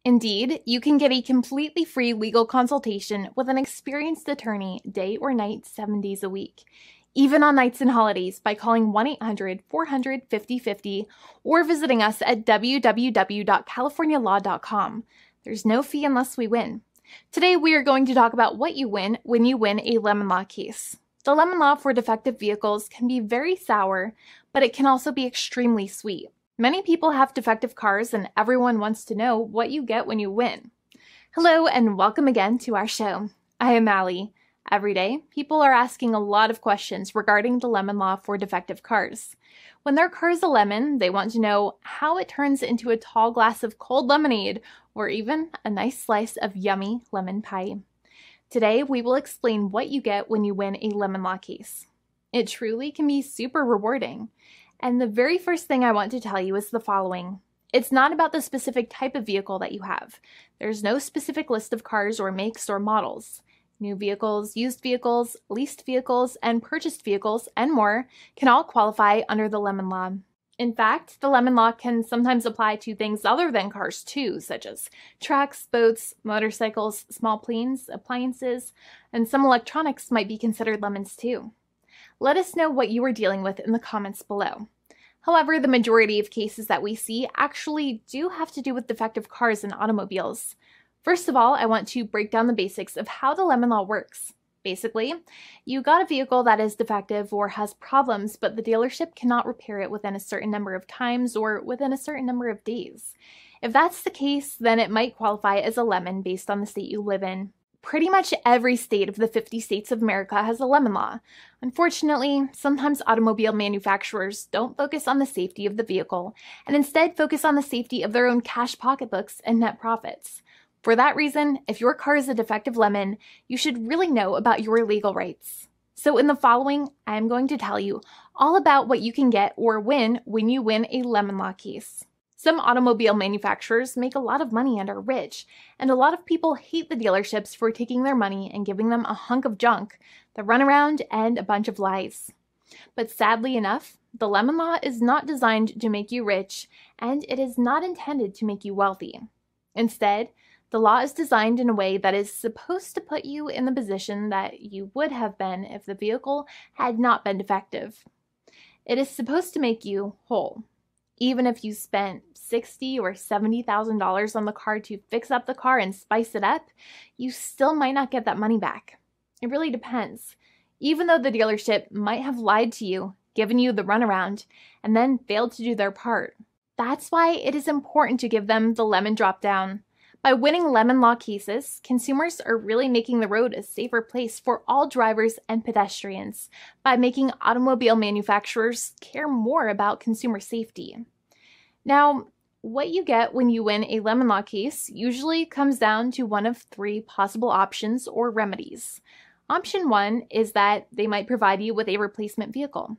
Indeed, you can get a completely free legal consultation with an experienced attorney day or night, 7 days a week, even on nights and holidays by calling 1-800-400-5050 or visiting us at www.californialaw.com. There's no fee unless we win. Today, we are going to talk about what you win when you win a lemon law case. The lemon law for defective vehicles can be very sour, but it can also be extremely sweet. Many people have defective cars, and everyone wants to know what you get when you win. Hello, and welcome again to our show. I am Allie. Every day, people are asking a lot of questions regarding the lemon law for defective cars. When their car is a lemon, they want to know how it turns into a tall glass of cold lemonade, or even a nice slice of yummy lemon pie. Today, we will explain what you get when you win a lemon law case. It truly can be super rewarding. And the very first thing I want to tell you is the following. It's not about the specific type of vehicle that you have. There's no specific list of cars or makes or models. New vehicles, used vehicles, leased vehicles, and purchased vehicles, and more can all qualify under the lemon law. In fact, the lemon law can sometimes apply to things other than cars too, such as trucks, boats, motorcycles, small planes, appliances, and some electronics might be considered lemons too. Let us know what you are dealing with in the comments below. However, the majority of cases that we see actually do have to do with defective cars and automobiles. First of all, I want to break down the basics of how the lemon law works. Basically, you got a vehicle that is defective or has problems, but the dealership cannot repair it within a certain number of times or within a certain number of days. If that's the case, then it might qualify as a lemon based on the state you live in. Pretty much every state of the 50 states of America has a lemon law. Unfortunately, sometimes automobile manufacturers don't focus on the safety of the vehicle and instead focus on the safety of their own cash pocketbooks and net profits. For that reason, if your car is a defective lemon, you should really know about your legal rights. So in the following, I am going to tell you all about what you can get or win when you win a lemon law case. Some automobile manufacturers make a lot of money and are rich, and a lot of people hate the dealerships for taking their money and giving them a hunk of junk, the runaround, and a bunch of lies. But sadly enough, the lemon law is not designed to make you rich, and it is not intended to make you wealthy. Instead, the law is designed in a way that is supposed to put you in the position that you would have been if the vehicle had not been defective. It is supposed to make you whole. Even if you spent $60,000 or $70,000 on the car to fix up the car and spice it up, you still might not get that money back. It really depends. Even though the dealership might have lied to you, given you the runaround, and then failed to do their part. That's why it is important to give them the lemon drop down. By winning lemon law cases, consumers are really making the road a safer place for all drivers and pedestrians by making automobile manufacturers care more about consumer safety. Now, what you get when you win a lemon law case usually comes down to one of three possible options or remedies. Option 1 is that they might provide you with a replacement vehicle.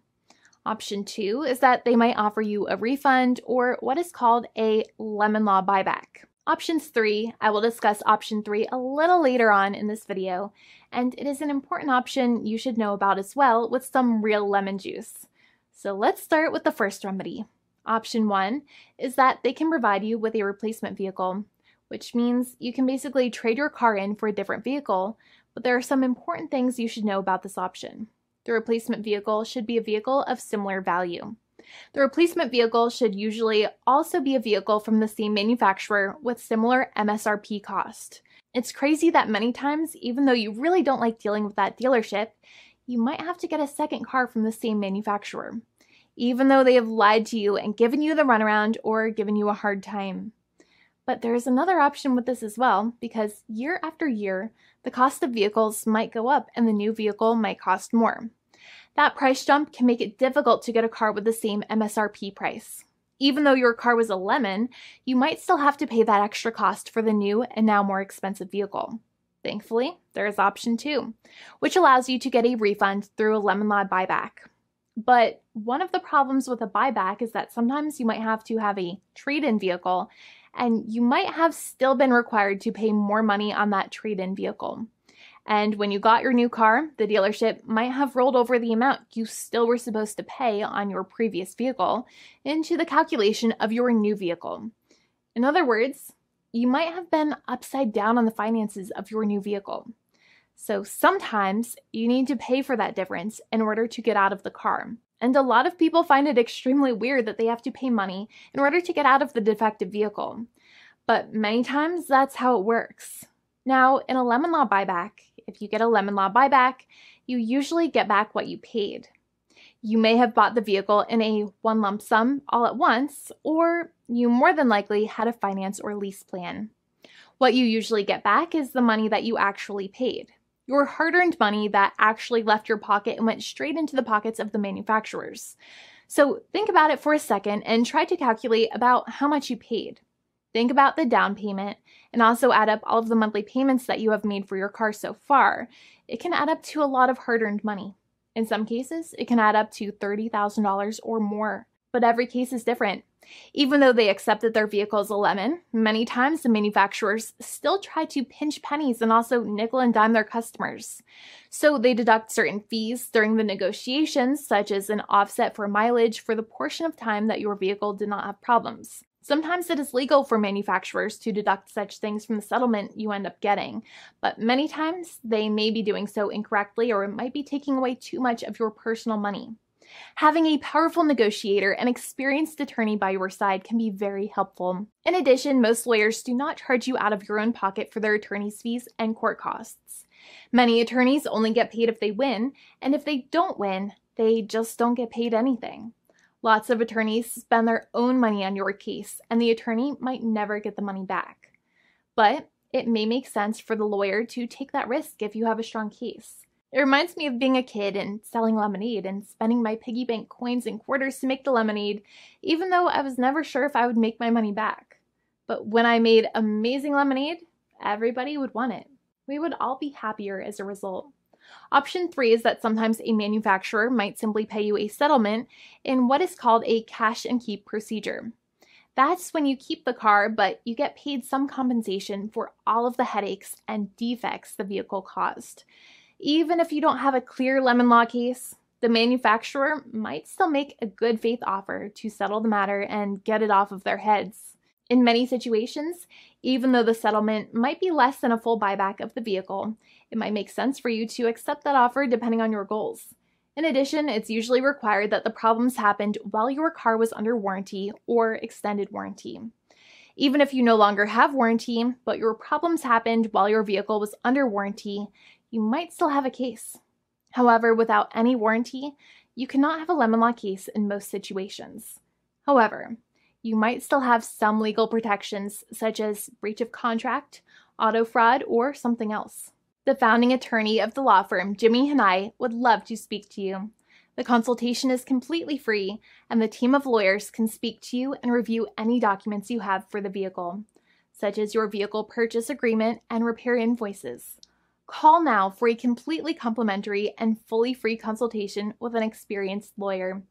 Option 2 is that they might offer you a refund or what is called a lemon law buyback. Options 3, I will discuss option 3 a little later on in this video, and it is an important option you should know about as well with some real lemon juice. So let's start with the first remedy. Option 1 is that they can provide you with a replacement vehicle, which means you can basically trade your car in for a different vehicle, but there are some important things you should know about this option. The replacement vehicle should be a vehicle of similar value. The replacement vehicle should usually also be a vehicle from the same manufacturer with similar MSRP cost. It's crazy that many times, even though you really don't like dealing with that dealership, you might have to get a second car from the same manufacturer, even though they have lied to you and given you the runaround or given you a hard time. But there is another option with this as well, because year after year, the cost of vehicles might go up and the new vehicle might cost more. That price jump can make it difficult to get a car with the same MSRP price. Even though your car was a lemon, you might still have to pay that extra cost for the new and now more expensive vehicle. Thankfully, there is option 2, which allows you to get a refund through a lemon law buyback. But one of the problems with a buyback is that sometimes you might have to have a trade-in vehicle, and you might have still been required to pay more money on that trade-in vehicle. And when you got your new car, the dealership might have rolled over the amount you still were supposed to pay on your previous vehicle into the calculation of your new vehicle. In other words, you might have been upside down on the finances of your new vehicle. So sometimes you need to pay for that difference in order to get out of the car. And a lot of people find it extremely weird that they have to pay money in order to get out of the defective vehicle. But many times that's how it works. Now, in a lemon law buyback, if you get a lemon law buyback, you usually get back what you paid. You may have bought the vehicle in a one lump sum all at once, or you more than likely had a finance or lease plan. What you usually get back is the money that you actually paid. Your hard-earned money that actually left your pocket and went straight into the pockets of the manufacturers. So think about it for a second and try to calculate about how much you paid. Think about the down payment and also add up all of the monthly payments that you have made for your car so far. It can add up to a lot of hard-earned money. In some cases, it can add up to $30,000 or more, but every case is different. Even though they accept that their vehicle is a lemon, many times the manufacturers still try to pinch pennies and also nickel and dime their customers. So they deduct certain fees during the negotiations, such as an offset for mileage for the portion of time that your vehicle did not have problems. Sometimes it is legal for manufacturers to deduct such things from the settlement you end up getting, but many times they may be doing so incorrectly or it might be taking away too much of your personal money. Having a powerful negotiator and experienced attorney by your side can be very helpful. In addition, most lawyers do not charge you out of your own pocket for their attorney's fees and court costs. Many attorneys only get paid if they win, and if they don't win, they just don't get paid anything. Lots of attorneys spend their own money on your case, and the attorney might never get the money back. But it may make sense for the lawyer to take that risk if you have a strong case. It reminds me of being a kid and selling lemonade and spending my piggy bank coins and quarters to make the lemonade, even though I was never sure if I would make my money back. But when I made amazing lemonade, everybody would want it. We would all be happier as a result. Option 3 is that sometimes a manufacturer might simply pay you a settlement in what is called a cash and keep procedure. That's when you keep the car, but you get paid some compensation for all of the headaches and defects the vehicle caused. Even if you don't have a clear lemon law case, the manufacturer might still make a good faith offer to settle the matter and get it off of their heads. In many situations, even though the settlement might be less than a full buyback of the vehicle, it might make sense for you to accept that offer depending on your goals. In addition, it's usually required that the problems happened while your car was under warranty or extended warranty. Even if you no longer have warranty, but your problems happened while your vehicle was under warranty, you might still have a case. However, without any warranty, you cannot have a lemon law case in most situations. However, you might still have some legal protections such as breach of contract, auto fraud, or something else. The founding attorney of the law firm, Jimmy and I, would love to speak to you. The consultation is completely free, and the team of lawyers can speak to you and review any documents you have for the vehicle, such as your vehicle purchase agreement and repair invoices. Call now for a completely complimentary and fully free consultation with an experienced lawyer.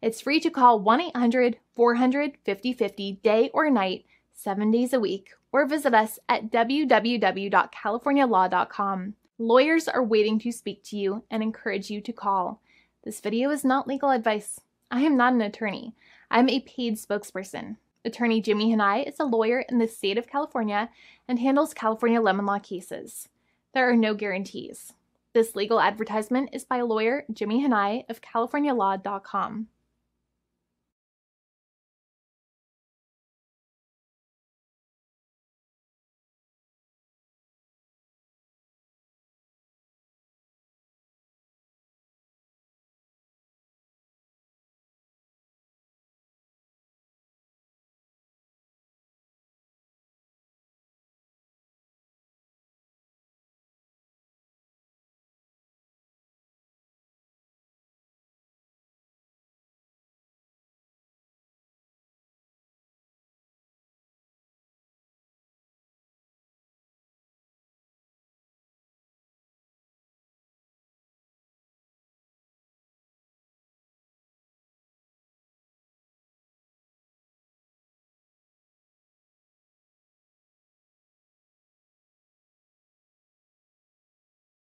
It's free to call 1-800-400-5050 day or night, 7 days a week, or visit us at www.californialaw.com. Lawyers are waiting to speak to you and encourage you to call. This video is not legal advice. I am not an attorney. I'm a paid spokesperson. Attorney Jimmy Hanai is a lawyer in the state of California and handles California lemon law cases. There are no guarantees. This legal advertisement is by lawyer Jimmy Hanai of CaliforniaLaw.com.